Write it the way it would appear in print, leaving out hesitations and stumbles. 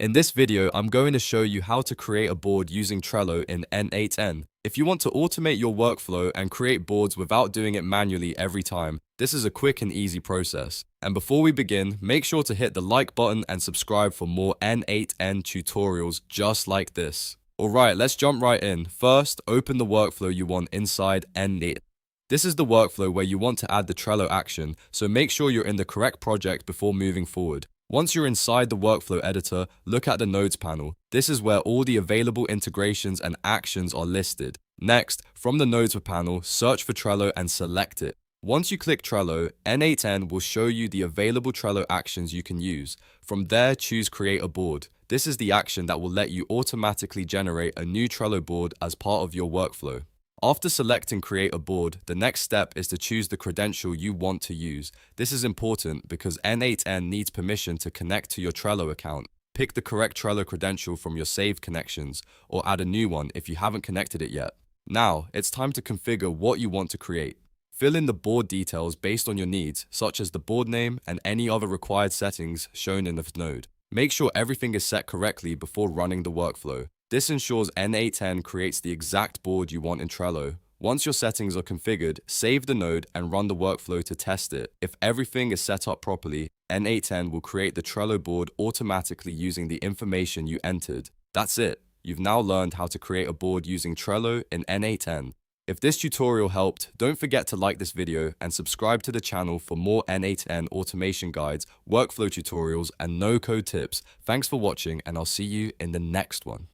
In this video, I'm going to show you how to create a board using Trello in n8n. If you want to automate your workflow and create boards without doing it manually every time, this is a quick and easy process. And before we begin, make sure to hit the like button and subscribe for more n8n tutorials just like this. Alright, let's jump right in. First, open the workflow you want inside n8n. This is the workflow where you want to add the Trello action, so make sure you're in the correct project before moving forward. Once you're inside the workflow editor, look at the nodes panel. This is where all the available integrations and actions are listed. Next, from the nodes panel, search for Trello and select it. Once you click Trello, n8n will show you the available Trello actions you can use. From there, choose Create a Board. This is the action that will let you automatically generate a new Trello board as part of your workflow. After selecting Create a Board, the next step is to choose the credential you want to use. This is important because n8n needs permission to connect to your Trello account. Pick the correct Trello credential from your saved connections, or add a new one if you haven't connected it yet. Now, it's time to configure what you want to create. Fill in the board details based on your needs, such as the board name and any other required settings shown in the node. Make sure everything is set correctly before running the workflow. This ensures n8n creates the exact board you want in Trello. Once your settings are configured, save the node and run the workflow to test it. If everything is set up properly, n8n will create the Trello board automatically using the information you entered. That's it. You've now learned how to create a board using Trello in n8n. If this tutorial helped, don't forget to like this video and subscribe to the channel for more n8n automation guides, workflow tutorials, and no-code tips. Thanks for watching, and I'll see you in the next one.